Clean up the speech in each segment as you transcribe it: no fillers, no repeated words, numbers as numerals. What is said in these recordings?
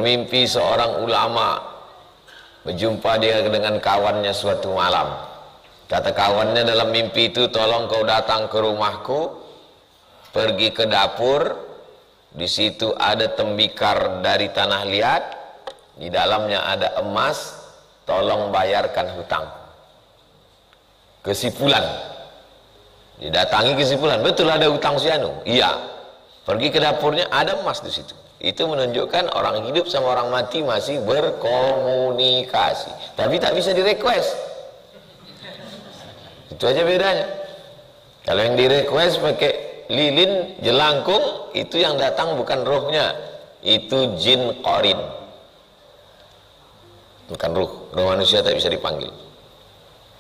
bermimpi seorang ulama berjumpa dia dengan kawannya suatu malam. Kata kawannya dalam mimpi itu, tolong kau datang ke rumahku, pergi ke dapur, di situ ada tembikar dari tanah liat, di dalamnya ada emas, tolong bayarkan hutang. Kesimpulan, didatangi kesimpulan, betul ada hutang si Anu? Iya. Pergi ke dapurnya, ada emas di situ. Itu menunjukkan orang hidup sama orang mati masih berkomunikasi, tapi tak bisa direquest. Itu aja bedanya. Kalau yang direquest pakai lilin, jelangkung, itu yang datang bukan rohnya, itu jin qarin, bukan roh. Roh manusia tak bisa dipanggil.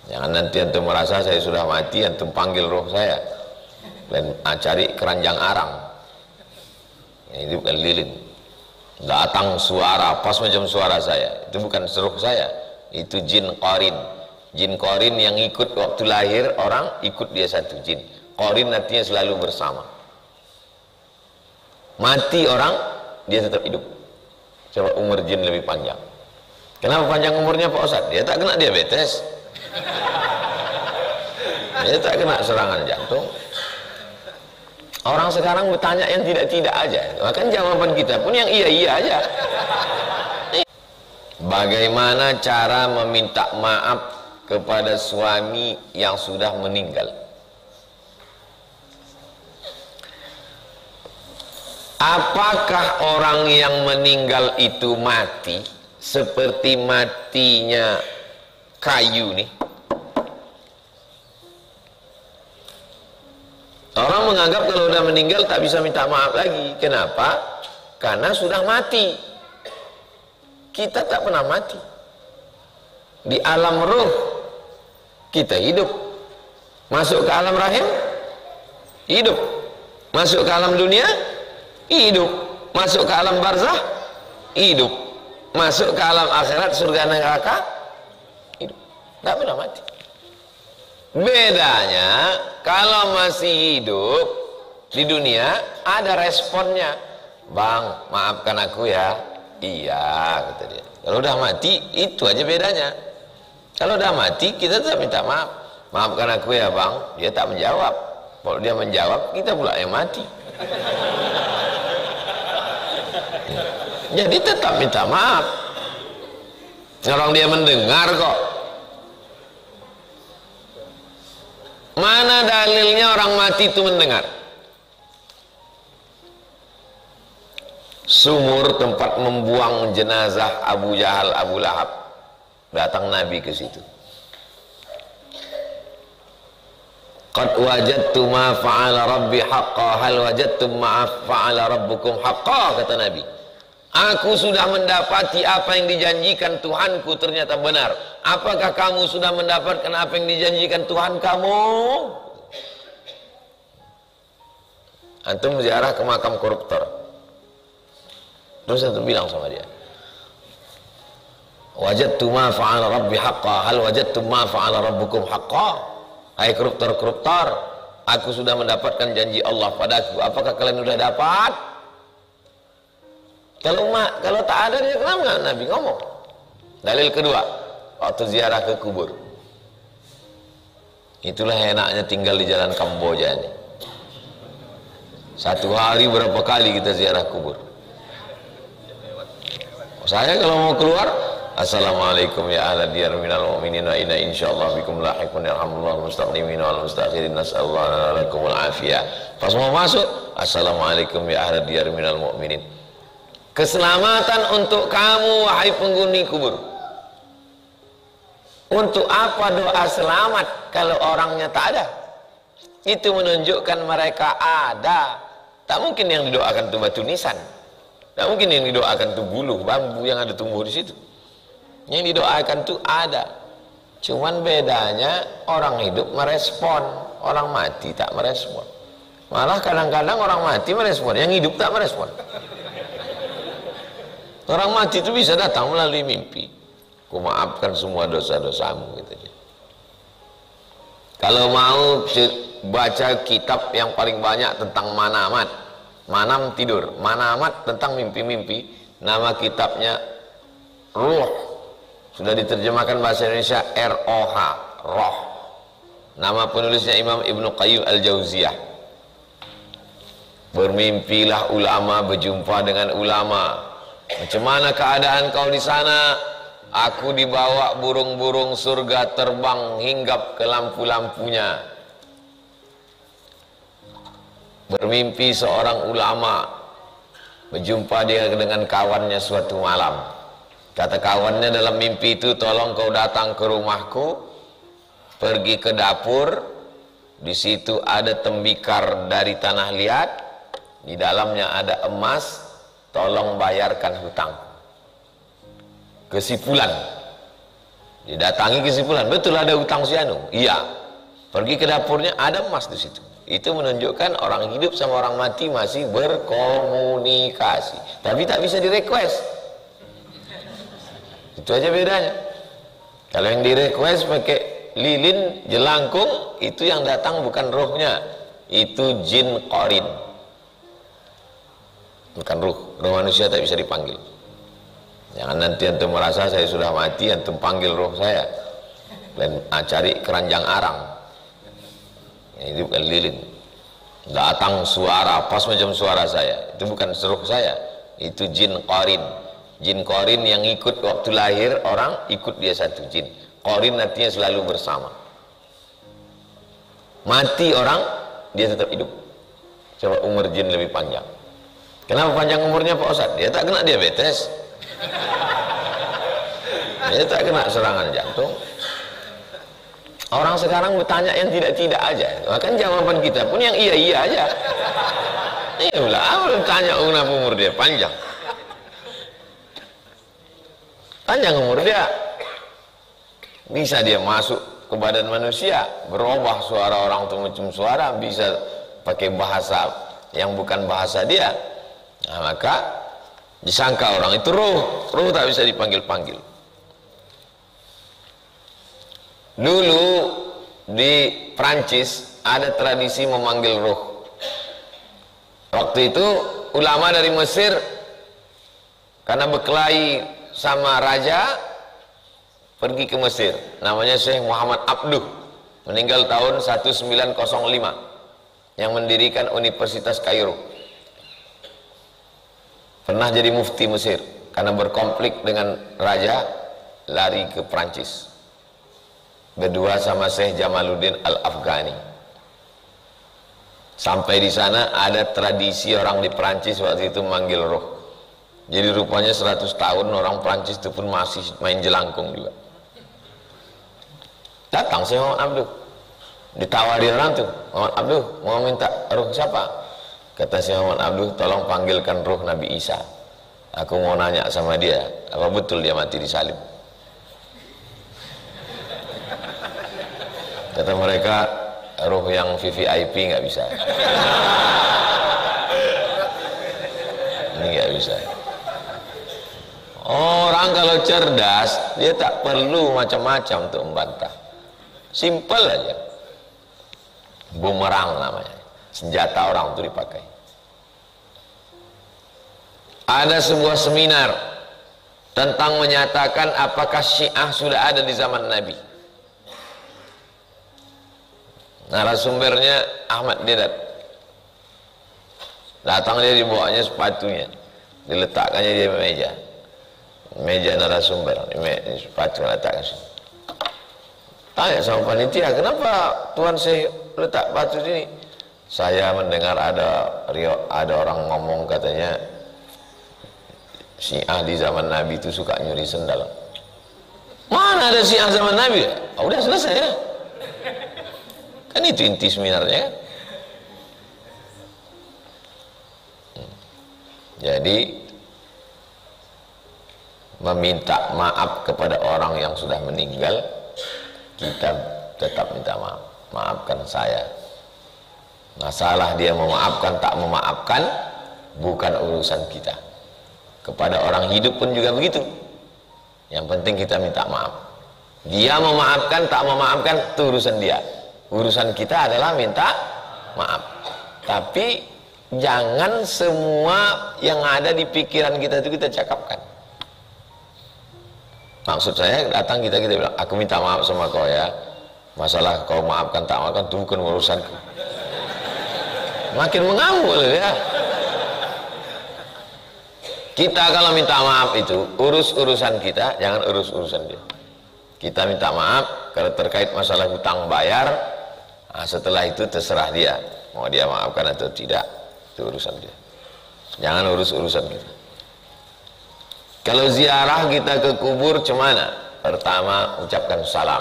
Jangan nanti antum merasa saya sudah mati, antum panggil roh saya, dan cari keranjang arang. Ini bukan lilin. Datang suara pas macam suara saya, itu bukan roh saya, itu jin qarin. Jin qarin yang ikut waktu lahir orang, ikut dia satu jin. Qarin artinya selalu bersama. Mati orang, dia tetap hidup. Coba umur jin lebih panjang. Kenapa panjang umurnya Pak Ustadz? Dia tak kena diabetes, dia tak kena serangan jantung. Orang sekarang bertanya yang tidak-tidak aja, bahkan jawaban kita pun yang iya-iya aja. Bagaimana cara meminta maaf kepada suami yang sudah meninggal? Apakah orang yang meninggal itu mati seperti matinya kayu nih? Orang menganggap kalau sudah meninggal tak bisa minta maaf lagi. Kenapa? Karena sudah mati. Kita tak pernah mati. Di alam ruh kita hidup. Masuk ke alam rahim, hidup. Masuk ke alam dunia, hidup. Masuk ke alam barzah, hidup. Masuk ke alam akhirat, surga neraka, hidup. Tak pernah mati. Bedanya, kalau masih hidup di dunia ada responnya. Bang, maafkan aku ya. Iya, kata dia. Kalau udah mati, itu aja bedanya. Kalau udah mati, kita tetap minta maaf. Maafkan aku ya bang. Dia tak menjawab. Kalau dia menjawab, kita pula yang mati. Jadi tetap minta maaf. Orang dia mendengar kok. Mana dalilnya orang mati itu mendengar? Sumur tempat membuang jenazah Abu Jahal, Abu Lahab. Datang Nabi ke situ. Qad wajadtu ma fa'ala rabbi haqqa, hal wajadtum ma fa'ala rabbukum haqqa, kata Nabi. Aku sudah mendapati apa yang dijanjikan Tuhanku ternyata benar. Apakah kamu sudah mendapatkan apa yang dijanjikan Tuhan kamu? Antum ziarah ke makam koruptor. Terus antum bilang sama dia, wajadtu ma fa'ala rabbi haqqa, hal wajadtum ma fa'ala rabbukum haqqa. Hai koruptor-koruptor, aku sudah mendapatkan janji Allah padaku. Apakah kalian sudah dapat? Kalau tak ada, dia kenapa nggak Nabi ngomong? Dalil kedua, waktu ziarah ke kubur. Itulah enaknya tinggal di jalan Kamboja ini. Satu hari berapa kali kita ziarah kubur. Saya kalau mau keluar, assalamualaikum ya ahla diyar minal mu'minin wa inna insyaallah bikum lahiqun yarhamullah mustaqdimin wal mustakhirin nas'allahu lakumul afiyah. Pas mau masuk, assalamualaikum ya ahla diyar minal mu'minin. Keselamatan untuk kamu wahai penghuni kubur. Untuk apa doa selamat kalau orangnya tak ada? Itu menunjukkan mereka ada. Tak mungkin yang didoakan itu batu nisan. Tak mungkin yang didoakan itu bulu bambu yang ada tumbuh di situ. Yang didoakan itu ada. Cuman bedanya orang hidup merespon, orang mati tak merespon. Malah kadang-kadang orang mati merespon, yang hidup tak merespon. Orang mati itu bisa datang melalui mimpi. Ku maafkan semua dosa-dosamu, gitu. Kalau mau baca kitab yang paling banyak tentang manamat, manam tidur, manamat tentang mimpi-mimpi, Nama kitabnya Ruh, sudah diterjemahkan bahasa Indonesia ROH, Roh. Nama penulisnya Imam Ibnu Qayyim Al-Jauziyah. Bermimpilah ulama, berjumpa dengan ulama. Macam mana keadaan kau di sana? Aku dibawa burung-burung surga terbang hinggap ke lampu-lampunya. Bermimpi seorang ulama, berjumpa dia dengan kawannya suatu malam. Kata kawannya dalam mimpi itu, tolong kau datang ke rumahku, pergi ke dapur, di situ ada tembikar dari tanah liat, di dalamnya ada emas, tolong bayarkan hutang. Kesimpulan, didatangi kesimpulan, betul ada hutang si anu? Iya. Pergi ke dapurnya, ada emas di situ. Itu menunjukkan orang hidup sama orang mati masih berkomunikasi, tapi tak bisa di request. Itu aja bedanya. Kalau yang di request pakai lilin jelangkung, itu yang datang bukan rohnya, itu jin qarin, bukan roh. Roh manusia tak bisa dipanggil. Jangan nanti antum merasa saya sudah mati, antum panggil roh saya. Dan cari keranjang arang. Itu bukan lilin. Datang suara pas macam suara saya, itu bukan roh saya, itu jin qarin. Jin qarin yang ikut waktu lahir orang, ikut dia satu jin. Qarin artinya selalu bersama. Mati orang, dia tetap hidup. Coba umur jin lebih panjang. Kenapa panjang umurnya Pak Ustadz? Dia tak kena diabetes, dia tak kena serangan jantung. Orang sekarang bertanya yang tidak-tidak aja, bahkan jawaban kita pun yang iya-iya aja. Iya lah, bertanya kenapa umur dia panjang. Panjang umur dia, bisa dia masuk ke badan manusia, berubah suara orang itu macam suara, bisa pakai bahasa yang bukan bahasa dia. Nah, maka disangka orang itu roh, roh tak bisa dipanggil-panggil. Dulu di Prancis ada tradisi memanggil roh. Waktu itu ulama dari Mesir karena berkelahi sama raja pergi ke Mesir. Namanya Syekh Muhammad Abduh, meninggal tahun 1905, yang mendirikan Universitas Kairo. Pernah jadi mufti Mesir, karena berkonflik dengan raja lari ke Prancis. Berdua sama Syekh Jamaluddin Al-Afghani. Sampai di sana ada tradisi orang di Prancis waktu itu manggil roh. Jadi rupanya 100 tahun orang Prancis itu pun masih main jelangkung juga. Datang Syekh Muhammad Abduh, ditawari orang tuh, Muhammad Abduh mau minta roh siapa? Kata Syekh Muhammad Abduh, tolong panggilkan roh Nabi Isa. Aku mau nanya sama dia, apa betul dia mati disalib? Kata mereka, roh yang VVIP nggak bisa. Ini nggak bisa. Orang kalau cerdas, dia tak perlu macam-macam untuk membantah. Simple aja. Bumerang namanya, senjata orang itu dipakai. Ada sebuah seminar tentang menyatakan apakah Syiah sudah ada di zaman Nabi. Narasumbernya Ahmad Dedat. Datang dia, dibawanya sepatunya, diletakkannya di meja narasumber, sepatu letakkan. Tanya sama panitia, kenapa Tuan Syekh letak batu sini? Saya mendengar ada orang ngomong katanya Syiah di zaman Nabi itu suka nyuri sendal. Mana ada Syiah zaman Nabi? Oh, udah selesai ya. Kan itu inti seminarnya kan. Jadi meminta maaf kepada orang yang sudah meninggal, kita tetap minta maaf. Maafkan saya. Masalah dia memaafkan tak memaafkan bukan urusan kita. Kepada orang hidup pun juga begitu. Yang penting kita minta maaf. Dia memaafkan tak memaafkan itu urusan dia. Urusan kita adalah minta maaf. Tapi jangan semua yang ada di pikiran kita itu kita cakapkan. Maksud saya datang kita bilang, aku minta maaf sama kau ya, masalah kau maafkan tak maafkan itu bukan urusanku. Makin mengamuk loh ya. Kita kalau minta maaf itu urus urusan kita, jangan urus urusan dia. Kita minta maaf kalau terkait masalah hutang bayar, nah setelah itu terserah dia mau dia maafkan atau tidak, itu urusan dia. Jangan urus urusan kita. Kalau ziarah kita ke kubur cemana? Pertama ucapkan salam.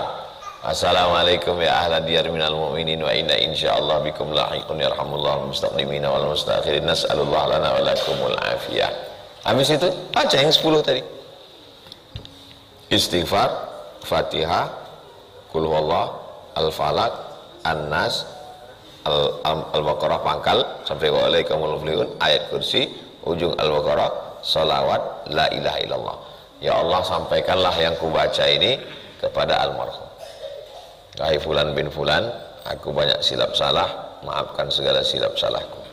Assalamualaikum ya ahla diyar minal mu'minin wa inna insyaallah bikum lahiqun yarhamullahu mustaqdimina wal mustakhirin nas'alullah lana wa lakumul afiyah. Habis itu baca yang 10 tadi. Istighfar, Fatihah, Qul huwallah, Al-Falaq, An-Nas, Al-Baqarah pangkal sampai wa alaikumul muflihun, ayat kursi, ujung Al-Baqarah, salawat, la ilaha illallah. Ya Allah, sampaikanlah yang kubaca ini kepada almarhum. Wahai fulan bin fulan, aku banyak silap salah, maafkan segala silap salahku.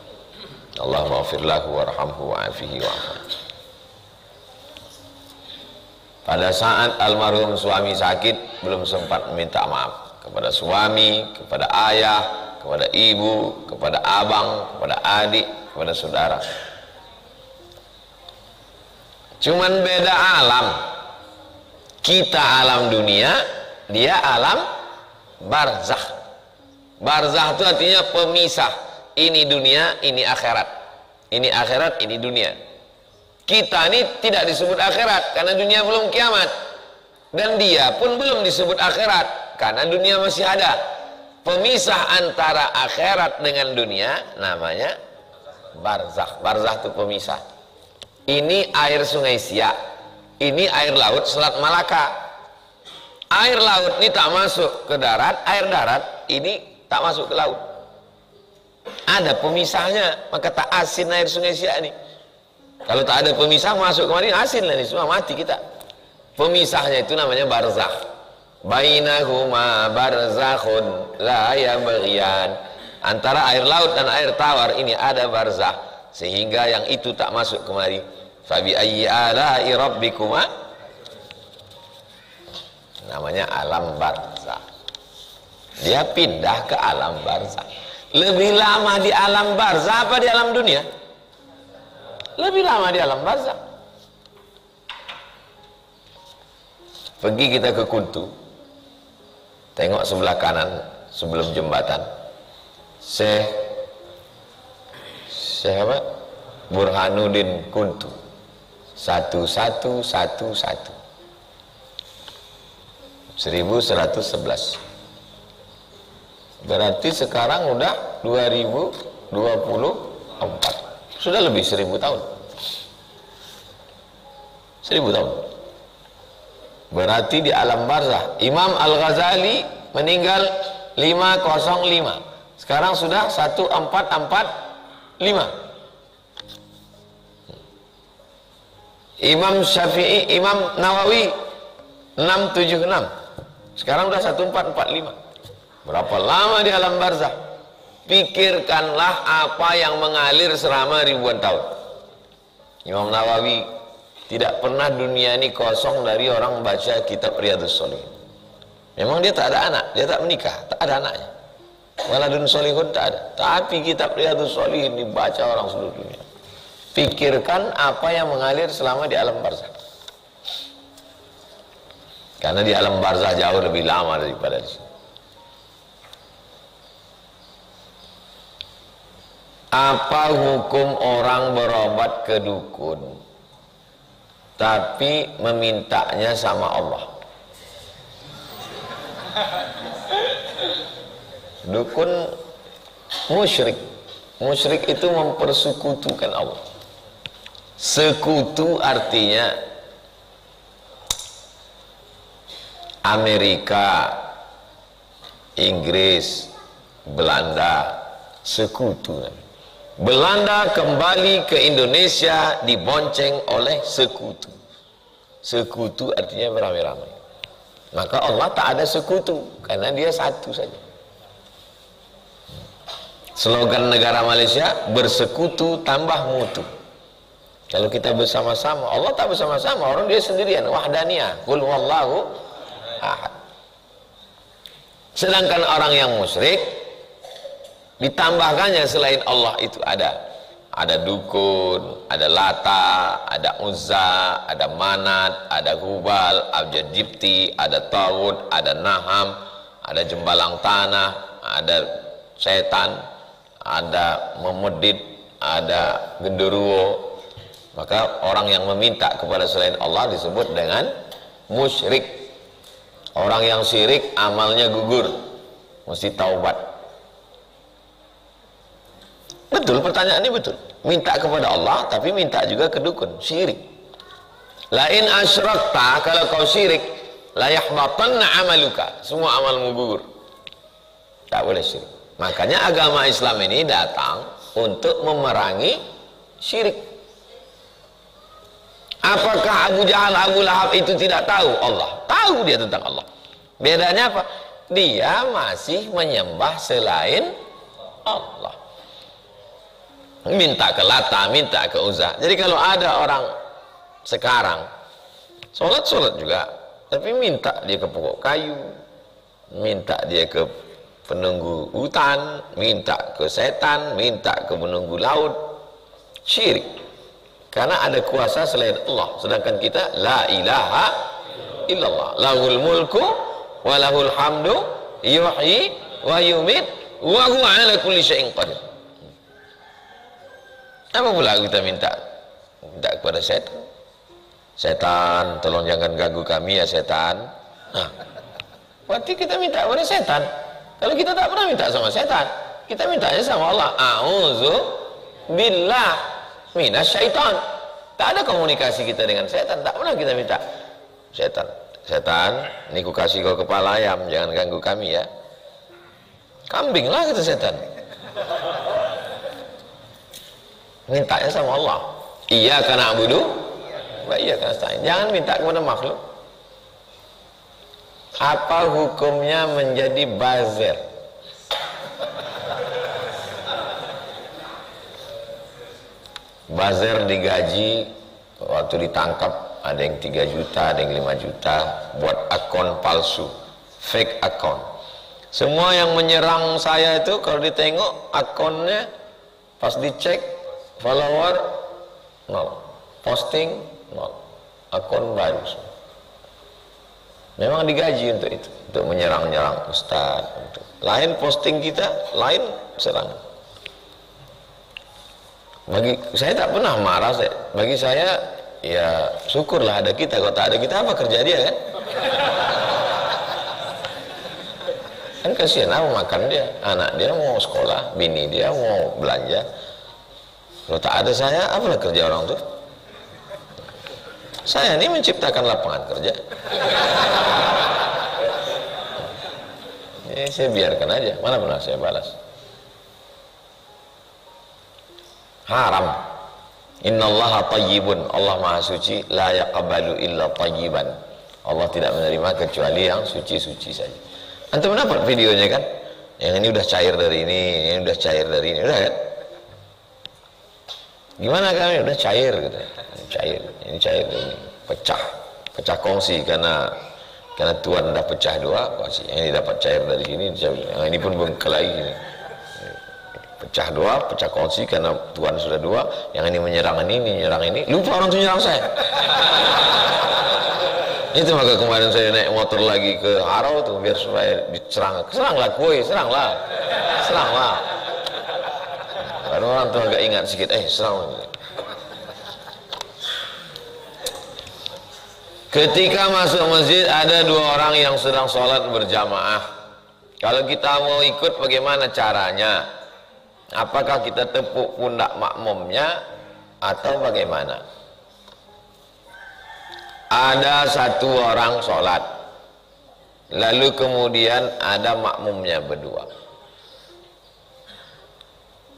Allahumma ghfir lahu warhamhu wa'afihi wa'afu. Pada saat almarhum suami sakit, belum sempat meminta maaf kepada suami, kepada ayah, kepada ibu, kepada abang, kepada adik, kepada saudara. Cuman beda alam. Kita alam dunia, dia alam barzakh. Barzakh itu artinya pemisah. Ini dunia, ini akhirat. Ini akhirat, ini dunia. Kita ini tidak disebut akhirat karena dunia belum kiamat. Dan dia pun belum disebut akhirat karena dunia masih ada. Pemisah antara akhirat dengan dunia namanya barzakh. Barzakh itu pemisah. Ini air sungai Siak, ini air laut Selat Malaka. Air laut ini tak masuk ke darat, air darat ini tak masuk ke laut. Ada pemisahnya, maka tak asin air sungai Siak ini. Kalau tak ada pemisah masuk kemari asin lah ini, semua mati kita. Pemisahnya itu namanya barzakh. Bainahuma barzakhun la yabghiyan. Antara air laut dan air tawar ini ada barzakh, sehingga yang itu tak masuk kemari. Fabi ayyi ala'i rabbikuma, namanya alam barzakh. Dia pindah ke alam barzakh. Lebih lama di alam barzakh apa di alam dunia? Lebih lama di alam barzakh. Pergi kita ke Kuntu, tengok sebelah kanan sebelum jembatan, Syekh apa? Burhanuddin Kuntu 1111 1111. Berarti sekarang udah 2024, sudah lebih 1000 tahun. 1000 tahun. Berarti di alam barzakh. Imam Al-Ghazali meninggal 505, sekarang sudah 1445. Imam Syafi'i, Imam Nawawi 676, sekarang udah 1445. Berapa lama di alam barzakh? Pikirkanlah apa yang mengalir selama ribuan tahun. Imam Nawawi tidak pernah dunia ini kosong dari orang baca kitab Riyadhus Shalihin. Memang dia tak ada anak, dia tak menikah, tak ada anaknya. Waladun Sholihun tak ada. Tapi kitab Riyadhus Shalihin dibaca orang seluruh dunia. Pikirkan apa yang mengalir selama di alam barzakh. Karena di alam barzakh jauh lebih lama daripada di sini. Apa hukum orang berobat ke dukun tapi memintanya sama Allah? Dukun musyrik. Musyrik itu mempersekutukan Allah. Sekutu artinya Amerika, Inggris, Belanda, sekutu. Belanda kembali ke Indonesia dibonceng oleh sekutu. Sekutu artinya beramai-ramai. Maka Allah tak ada sekutu karena dia satu saja. Slogan negara Malaysia, bersekutu tambah mutu. Kalau kita bersama-sama, Allah tak bersama-sama, orang dia sendirian, wahdaniyah, qul huwallahu ahad. Sedangkan orang yang musyrik ditambahkannya selain Allah itu ada dukun, ada Lata, ada Uzza, ada Manat, ada Hubal, ada Jibti, ada Tawud, ada Naham, ada jembalang tanah, ada setan, ada memedit, ada genderuwo. Maka orang yang meminta kepada selain Allah disebut dengan musyrik. Orang yang syirik amalnya gugur, mesti taubat. Betul, pertanyaan ini betul. Minta kepada Allah tapi minta juga ke dukun, syirik. Lain asyrakta, kalau kau syirik, la yahbatanna amaluka, semua amalmu gugur. Tak boleh syirik. Makanya agama Islam ini datang untuk memerangi syirik. Apakah Abu Jahal, Abu Lahab itu tidak tahu Allah? Tahu dia tentang Allah. Bedanya apa? Dia masih menyembah selain Allah. Minta ke Lata, minta ke Uzza. Jadi kalau ada orang sekarang sholat juga, tapi minta dia ke pokok kayu, minta dia ke penunggu hutan, minta ke setan, minta ke penunggu laut, syirik. Karena ada kuasa selain Allah. Sedangkan kita la ilaha illallah, lahul mulku wa lahul hamdu yuhyi wa yumit wa huwa ala kulli syai'in qadir. Apa pula kita minta kepada setan? Setan, tolong jangan ganggu kami ya setan. Nah, berarti kita minta kepada setan. Kalau kita tak pernah minta sama setan, kita mintanya sama Allah. A'udzu billah minasyaiton. Tak ada komunikasi kita dengan setan, tak pernah kita minta. Setan, ini ku kasih kau kepala ayam, jangan ganggu kami ya. Kambing lah kita setan. Mintanya sama Allah. Iyyaka na'budu wa iyyaka nasta'in. Jangan minta kepada makhluk. Apa hukumnya menjadi buzzer? Buzzer digaji, waktu ditangkap ada yang 3 juta, ada yang 5 juta buat akun palsu, fake akun. Semua yang menyerang saya itu kalau ditengok akunnya, pas dicek follower 0, posting 0, akun baru. Memang digaji untuk itu, untuk menyerang-nyerang ustaz. Lain posting kita, lain serangan. Bagi saya tak pernah marah. Bagi saya ya syukurlah ada kita. Kalau tak ada kita, apa kerja dia kan? Kan kasihan, apa makan dia, anak dia mau sekolah, bini dia mau belanja. Kalau tak ada saya, apalah kerja orang tuh? Saya ini menciptakan lapangan kerja. Saya biarkan aja, mana pernah saya balas. Haram. Innallaha tayyibun, Allah maha suci, la yaqbalu illa tayyiban. Allah tidak menerima kecuali yang suci-suci saja. Antum dapat videonya kan? Yang ini udah cair dari ini udah cair dari ini, udah kan? Gimana kami? Udah cair gitu. Ini cair ini. Pecah kongsi karena Tuhan dah pecah 2, kongsi. Yang ini dapat cair dari sini, yang ini pun bengkelai gini. Pecah 2, pecah kongsi karena Tuhan sudah 2, yang ini menyerang ini, lupa orang itu nyerang saya. Itu maka kemarin saya naik motor lagi ke Harau tuh biar supaya seranglah kuy, seranglah. Baru orang tuh agak ingat sedikit, serang. Ketika masuk masjid ada 2 orang yang sedang sholat berjamaah. Kalau kita mau ikut bagaimana caranya? Apakah kita tepuk pundak makmumnya atau bagaimana? Ada 1 orang sholat, lalu kemudian ada makmumnya berdua.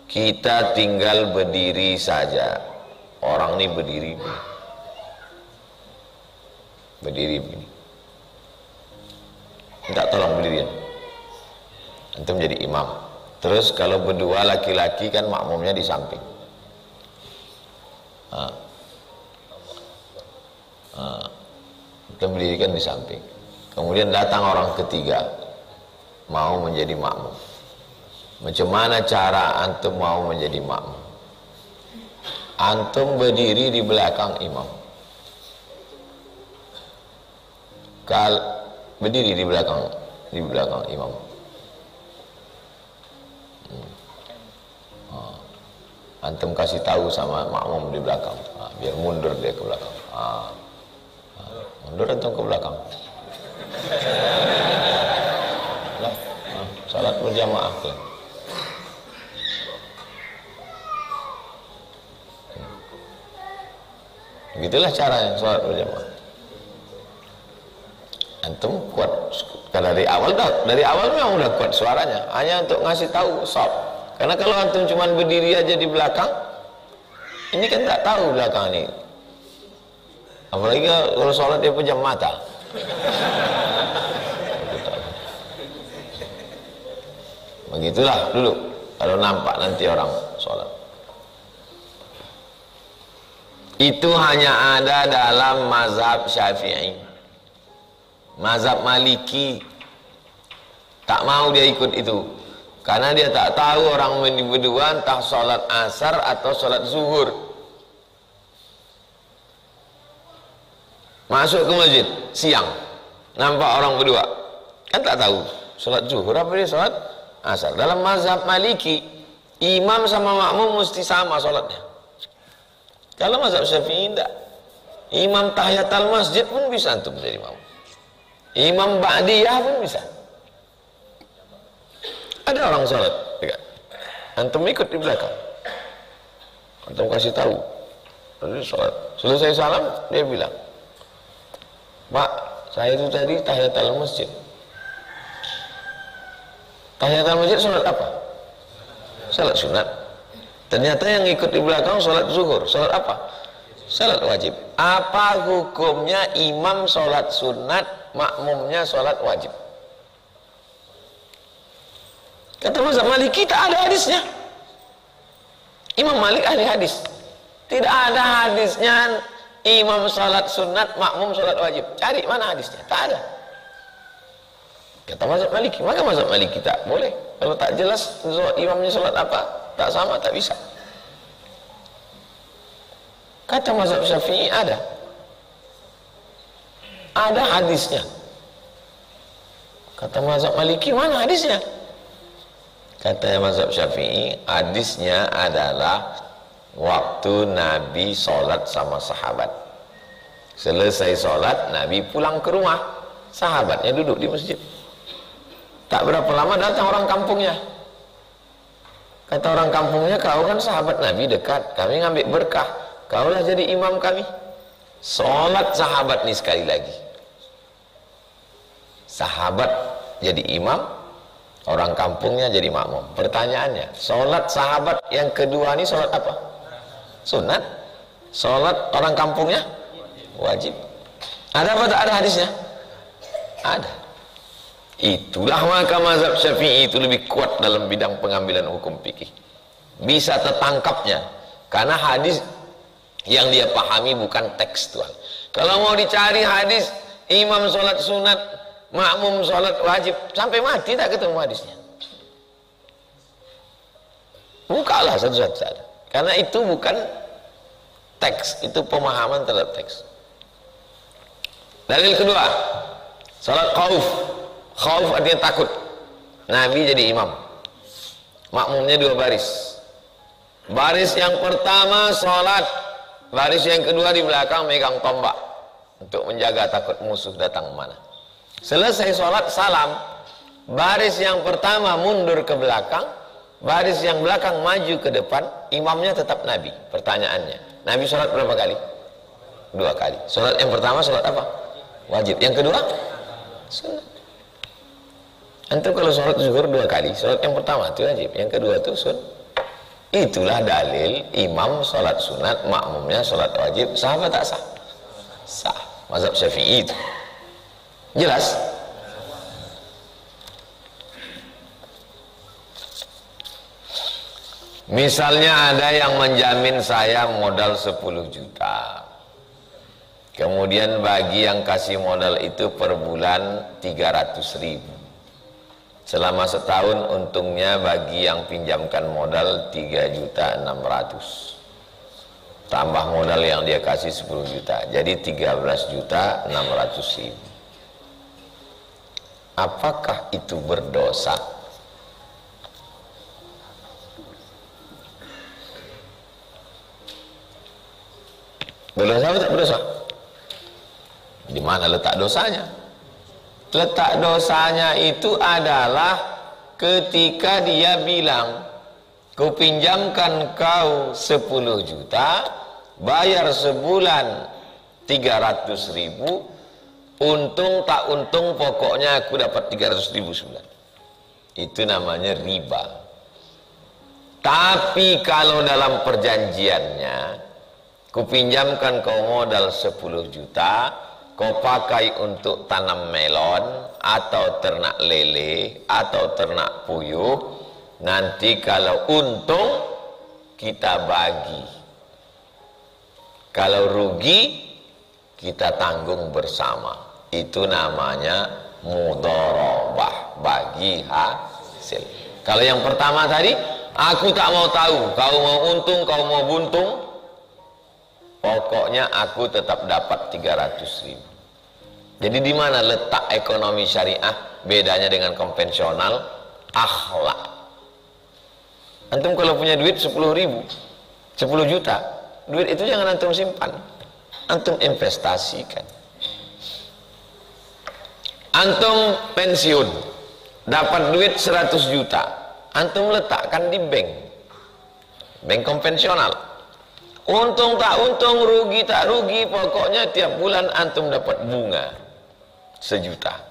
Kita tinggal berdiri saja. Orang ini berdiri begini. Minta tolong berdiri. Antum jadi imam. Terus kalau berdua laki-laki kan makmumnya di samping. Kita berdirikan di samping. Kemudian datang orang ketiga mau menjadi makmum. Macam mana cara antum mau menjadi makmum? Antum berdiri di belakang imam. Berdiri di belakang imam. Antum kasih tahu sama makmum di belakang, biar mundur dia ke belakang. Mundur antum ke belakang. Salat berjamaah. Begitulah caranya salat berjamaah. Antum kuat. Karena dari awal memang udah kuat suaranya, hanya untuk ngasih tahu shop. Karena kalau antum cuma berdiri aja di belakang, ini kan tak tahu belakang ini. Apalagi kalau sholat dia pejam mata. Begitulah dulu kalau nampak nanti orang sholat. Itu hanya ada dalam mazhab Syafi'i. Mazhab Maliki tak mau dia ikut itu, karena dia tak tahu orang berdua entah sholat asar atau sholat zuhur. Masuk ke masjid siang, nampak orang berdua, kan tak tahu sholat zuhur apa dia sholat asar. Dalam mazhab Maliki, imam sama makmum mesti sama sholatnya. Kalau mazhab Syafi'i tidak, imam tahiyatul masjid pun bisa antum menjadi makmum, imam ba'diyah pun bisa. Ada orang sholat, antum ikut di belakang, antum kasih tahu, lalu sholat. Selesai salam, dia bilang, Pak, saya itu tadi tahiyatul masjid. Tahiyatul masjid sholat apa? Sholat sunat. Ternyata yang ikut di belakang sholat zuhur. Sholat apa? Sholat wajib. Apa hukumnya imam sholat sunat, makmumnya sholat wajib? Kata mazhab Maliki tak ada hadisnya. Imam Malik ahli hadis. Tidak ada hadisnya imam sholat sunat, makmum sholat wajib. Cari mana hadisnya? Tak ada. Kata mazhab Maliki. Maka mazhab Maliki tak boleh. Kalau tak jelas imamnya sholat apa, tak sama, tak bisa. Kata mazhab Syafi'i ada. Ada hadisnya. Kata mazhab Maliki, mana hadisnya? Kata mazhab Syafi'i, hadisnya adalah waktu Nabi sholat sama sahabat. Selesai sholat, Nabi pulang ke rumah, sahabatnya duduk di masjid. Tak berapa lama datang orang kampungnya. Kata orang kampungnya, kau kan sahabat Nabi dekat, kami ngambil berkah, kaulah jadi imam kami. Sholat sahabat nih sekali lagi. Sahabat jadi imam, orang kampungnya jadi makmum. Pertanyaannya, sholat sahabat yang kedua ini sholat apa? Sunat. Sholat orang kampungnya wajib. Ada apa tak ada hadisnya? Ada. Itulah maka mazhab Syafi'i itu lebih kuat dalam bidang pengambilan hukum fikih. Bisa tertangkapnya karena hadis yang dia pahami bukan tekstual. Kalau mau dicari hadis imam sholat sunat, makmum sholat wajib, sampai mati tak ketemu hadisnya. Bukalah satu-satu saja. Karena itu bukan teks, itu pemahaman terhadap teks. Dalil kedua, salat khauf. Khauf artinya takut. Nabi jadi imam, makmumnya dua baris. Baris yang pertama salat, baris yang kedua di belakang megang tombak untuk menjaga takut musuh datang mana. Selesai sholat salam, baris yang pertama mundur ke belakang, baris yang belakang maju ke depan, imamnya tetap Nabi. Pertanyaannya, Nabi sholat berapa kali? 2 kali. Sholat yang pertama sholat apa? Wajib. Yang kedua? Sunat. Antum kalau sholat zuhur 2 kali, sholat yang pertama itu wajib, yang kedua itu sunat. Itulah dalil imam sholat sunat, makmumnya sholat wajib, sah apa tak sah? Sah. Mazhab Syafi'i itu. Jelas? Misalnya ada yang menjamin saya modal 10 juta. Kemudian bagi yang kasih modal itu per bulan 300.000. Selama setahun untungnya bagi yang pinjamkan modal 3.600.000. Tambah modal yang dia kasih 10 juta. Jadi 13.600.000. Apakah itu berdosa? Berdosa atau tak berdosa? Di mana letak dosanya? Letak dosanya itu adalah ketika dia bilang, ku pinjamkan kau 10 juta, bayar sebulan 300.000, untung tak untung pokoknya aku dapat 300.000 sebulan. Itu namanya riba. Tapi kalau dalam perjanjiannya, ku pinjamkan kau modal 10 juta, kau pakai untuk tanam melon atau ternak lele atau ternak puyuh, nanti kalau untung kita bagi, kalau rugi kita tanggung bersama. Itu namanya mudharabah, bagi hasil. Kalau yang pertama tadi, aku tak mau tahu kau mau untung kau mau buntung, pokoknya aku tetap dapat 300.000. Jadi di mana letak ekonomi syariah bedanya dengan konvensional? Akhlak. Antum kalau punya duit 10.000, 10 juta, duit itu jangan antum simpan, antum investasikan. Antum pensiun, dapat duit 100 juta, antum letakkan di bank konvensional. Untung tak untung, rugi tak rugi, pokoknya tiap bulan antum dapat bunga 1 juta.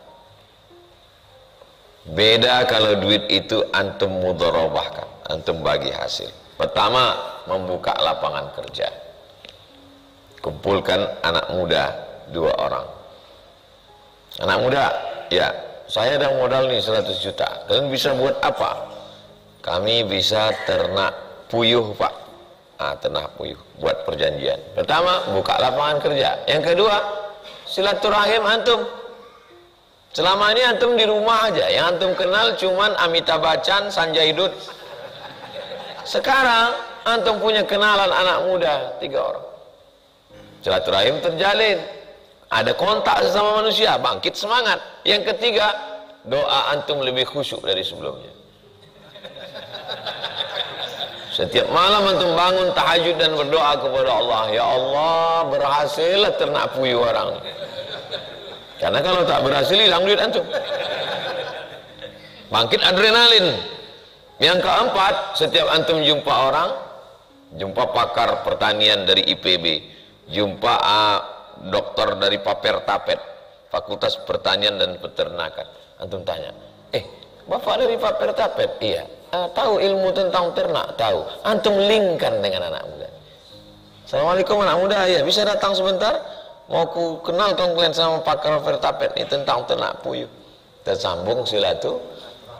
Beda kalau duit itu antum mudharabahkan, antum bagi hasil. Pertama, membuka lapangan kerja. Kumpulkan anak muda 2 orang. Anak muda, ya, saya ada modal nih 100 juta. Kalian bisa buat apa? Kami bisa ternak puyuh, Pak. Ternak puyuh, buat perjanjian. Pertama, buka lapangan kerja. Yang kedua, silaturahim antum. Selama ini antum di rumah aja, yang antum kenal cuman Amitabh Bachchan, Sanjay Dutt. Sekarang antum punya kenalan anak muda 3 orang. Silaturahim terjalin, ada kontak sesama manusia, bangkit semangat. Yang ketiga, doa antum lebih khusyuk dari sebelumnya. Setiap malam antum bangun tahajud dan berdoa kepada Allah, ya Allah, berhasillah ternak puyuh orang. Karena kalau tak berhasil hilang duit antum. Bangkit adrenalin. Yang keempat, setiap antum jumpa orang, jumpa pakar pertanian dari IPB, jumpa dokter dari Papertapet, Fakultas Pertanian dan Peternakan. Antum tanya, Bapak dari Papertapet? Iya. Tahu ilmu tentang ternak? Tahu. Antum linkkan dengan anak muda. Assalamualaikum anak muda, ya bisa datang sebentar? Mau ku kenal kalian sama pakar Papertapet ini tentang ternak puyuh. Tersambung silatu.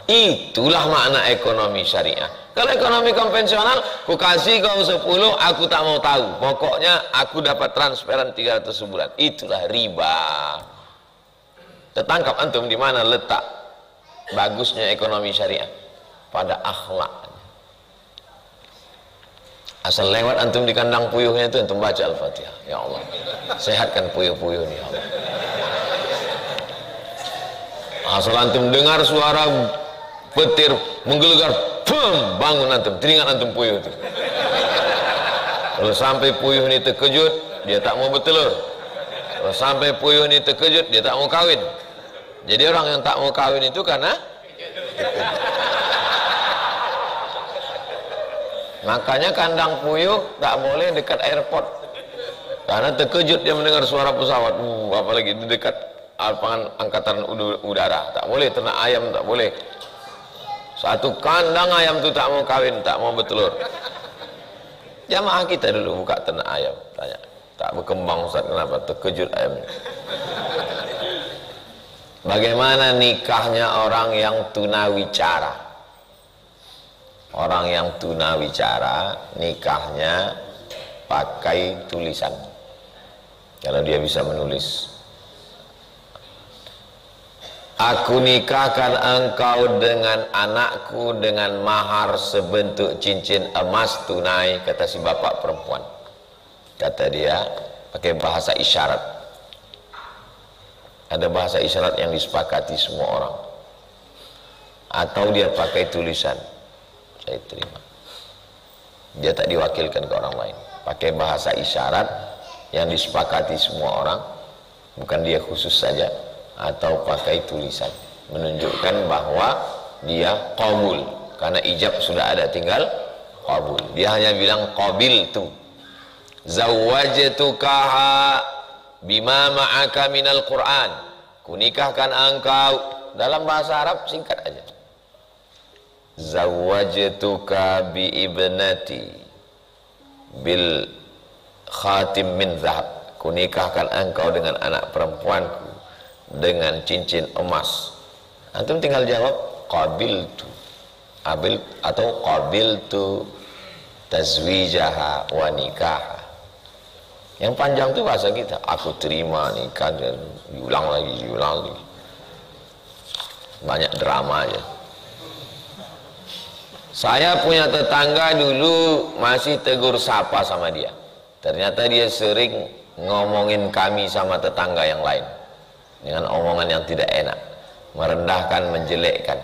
Itulah makna ekonomi syariah. Kalau ekonomi konvensional, ku kasih kau 10, aku tak mau tahu. Pokoknya aku dapat transferan 300 sebulan. Itulah riba. Tertangkap antum di mana letak bagusnya ekonomi syariah? Pada akhlak. Asal lewat antum di kandang puyuhnya itu antum baca Al-Fatihah. Ya Allah, sehatkan puyuh-puyuh ini, ya Allah. Asal antum dengar suara petir menggelegar, boom, bangun antum, teringat antum puyuh itu. Kalau sampai puyuh ini terkejut, dia tak mau bertelur. Kalau sampai puyuh ini terkejut, dia tak mau kawin. Jadi orang yang tak mau kawin itu karena makanya kandang puyuh tak boleh dekat airport, karena terkejut dia mendengar suara pesawat. Apalagi di dekat lapangan angkatan udara, tak boleh. Ternak ayam tak boleh. Satu kandang ayam itu tak mau kawin, tak mau bertelur. Jamaah kita dulu buka ternak ayam, tanya, tak berkembang Ustaz, kenapa? Terkejut ayamnya. Bagaimana nikahnya orang yang tunawicara? Orang yang tunawicara nikahnya pakai tulisan. Kalau dia bisa menulis, aku nikahkan engkau dengan anakku dengan mahar sebentuk cincin emas tunai, kata si bapak perempuan. Kata dia pakai bahasa isyarat. Ada bahasa isyarat yang disepakati semua orang. Atau dia pakai tulisan, saya terima. Dia tak diwakilkan ke orang lain. Pakai bahasa isyarat yang disepakati semua orang, bukan dia khusus saja. Atau pakai tulisan, menunjukkan bahwa dia qabul, karena ijab sudah ada, tinggal qabul. Dia hanya bilang qabiltu zawwajtukaha bima ma'aka minal Qur'an, kunikahkan engkau. Dalam bahasa Arab singkat aja, zawwajtuka bi ibnati bil khatim min zahab, kunikahkan engkau dengan anak perempuanku dengan cincin emas. Antum tinggal jawab qabiltu, atau qabiltu tazwijaha wa nikaha. Yang panjang itu bahasa kita, aku terima nikah, dan diulang lagi. Banyak drama aja. Saya punya tetangga dulu masih tegur sapa sama dia. Ternyata dia sering ngomongin kami sama tetangga yang lain dengan omongan yang tidak enak, merendahkan, menjelekkan.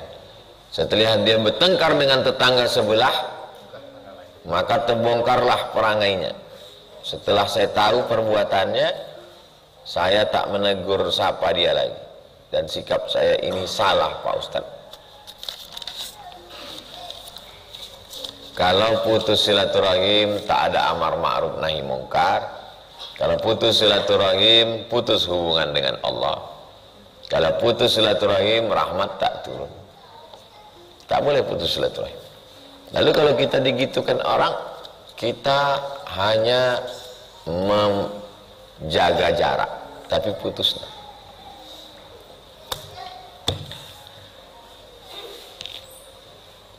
Setelah dia bertengkar dengan tetangga sebelah, maka terbongkarlah perangainya. Setelah saya tahu perbuatannya, saya tak menegur sapa dia lagi, dan sikap saya ini salah, Pak Ustadz. Kalau putus silaturahim tak ada amar ma'ruf nahi mungkar. Kalau putus silaturahim, putus hubungan dengan Allah. Kalau putus silaturahim, rahmat tak turun. Tak boleh putus silaturahim. Lalu kalau kita digitukan orang, kita hanya menjaga jarak, tapi putus.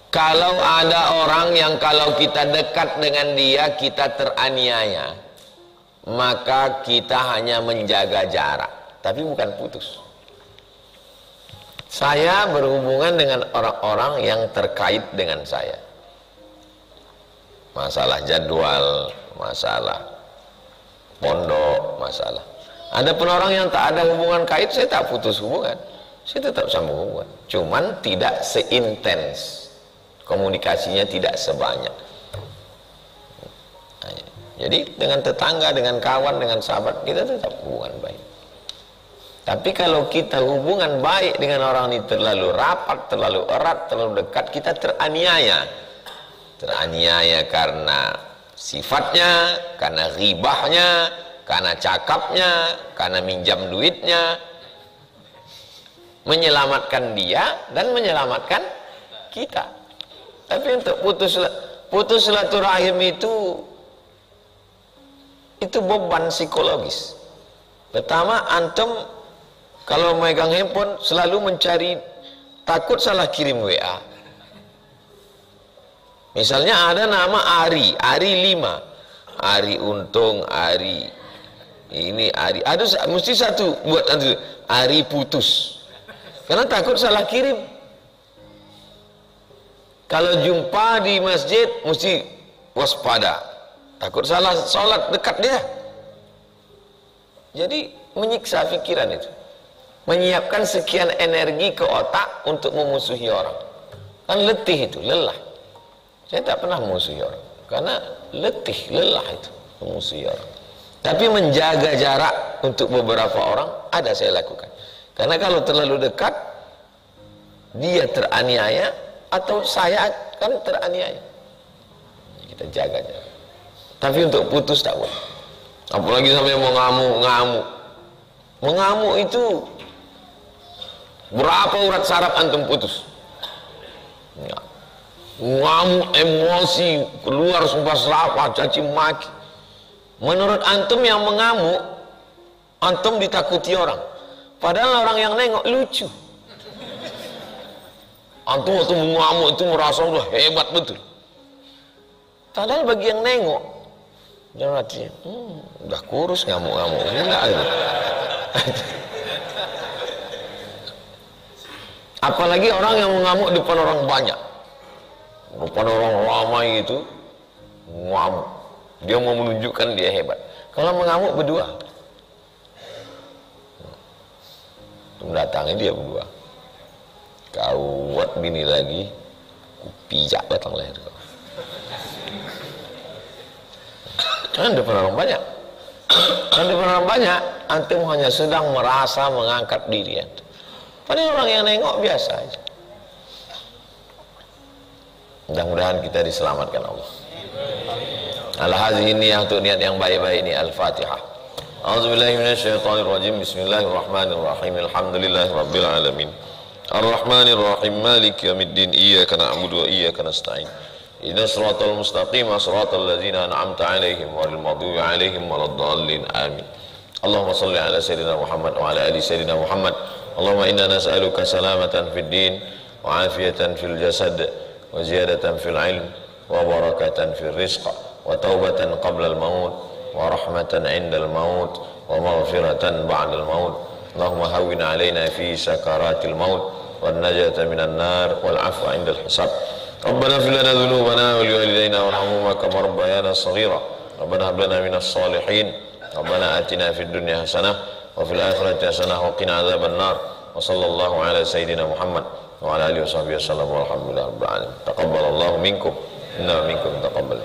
Kalau ada orang yang kalau kita dekat dengan dia, kita teraniaya, maka kita hanya menjaga jarak, tapi bukan putus. Saya berhubungan dengan orang-orang yang terkait dengan saya. Masalah jadwal, masalah pondok, masalah. Ada pun orang yang tak ada hubungan kait, saya tak putus hubungan. Saya tetap sambung hubungan. Cuman tidak seintens. Komunikasinya tidak sebanyak. Jadi dengan tetangga, dengan kawan, dengan sahabat, kita tetap hubungan baik. Tapi kalau kita hubungan baik dengan orang ini terlalu rapat, terlalu erat, terlalu dekat, kita teraniaya. Teraniaya karena sifatnya, karena ghibahnya, karena cakapnya, karena minjam duitnya. Menyelamatkan dia dan menyelamatkan kita. Tapi untuk putus silaturahim itu beban psikologis. Pertama, antum kalau megang handphone selalu mencari, takut salah kirim WA. Misalnya ada nama Ari 5, Ari Untung, Ari ini, Ari, ada mesti satu buat Ari putus, karena takut salah kirim. Kalau jumpa di masjid mesti waspada, takut salah sholat dekat dia. Jadi menyiksa pikiran itu, menyiapkan sekian energi ke otak untuk memusuhi orang. Kan letih itu, lelah. Saya tak pernah memusuhi orang, karena letih, lelah itu memusuhi orang. Tapi menjaga jarak untuk beberapa orang ada saya lakukan. Karena kalau terlalu dekat, dia teraniaya atau saya akan teraniaya. Kita jaga jarak. Tapi untuk putus tak boleh. Apalagi sampai mau ngamuk. Mengamuk itu berapa urat saraf antum putus? Ya. Ngamuk, emosi, keluar sumpah serapah, caci maki. Menurut antum yang mengamuk, antum ditakuti orang. Padahal orang yang nengok lucu. Antum waktu mengamuk itu merasa udah hebat betul. Padahal bagi yang nengok, jangan hati, udah kurus ngamuk-ngamuk, enggak gitu. Apalagi orang yang mengamuk depan orang banyak, depan orang ramai itu, ngamuk. Dia mau menunjukkan dia hebat. Kalau mengamuk berdua, mendatangi dia berdua. Kau buat bini lagi, ku pijak batang leher kau. Kan depan orang banyak. Kan depan orang banyak, antum hanya sedang merasa mengangkat diri antum. Padahal orang yang nengok biasa aja. Mudah-mudahan kita diselamatkan Allah. Al-hadhihi niyyah, untuk niat yang baik-baik ini. Al-Fatihah. A'udzubillahi minasyaitonirrajim. Bismillahirrahmanirrahim. Alhamdulillahirabbil alamin. Ar-Rahmanir-Rahim. Maliki yaumiddin. Iyyaka na'budu wa iyyaka nasta'in. Ihdinas siratal mustaqim, siratal ladzina an'amta 'alaihim ghairil maghdubi 'alaihim waladdallin. Amin. Allahumma shalli ala sayyidina Muhammad wa ala ali sayyidina Muhammad. Allahumma inna nas'aluka salamatan fid din wa 'afiyatan fil jasad wa ziyadatan fil 'ilm wa barakatan fil rizq wa taubatan qabla al-maut wa rahmatan 'inda al-maut wa maghfiratan ba'da al-maut. Allahumma hawwin 'alaina fi sakaratil maut wan najata minan nar wal 'afwa 'inda al-hisab. Rabbana ighfir lana dhunubana wa liwalidayna warhamhuma kama rabbayana shaghira. Rabbana hab lana minas shalihin. Rabbana atina fid dunya hasanah wa fil akhirati hasanah wa qina adzaban nar. Wa sallallahu ala sayyidina Muhammad wa ala alihi washabbihi wasallam walhamdulillahi rabbil alamin. Taqabbalallahu minkum inna minkum taqabbal.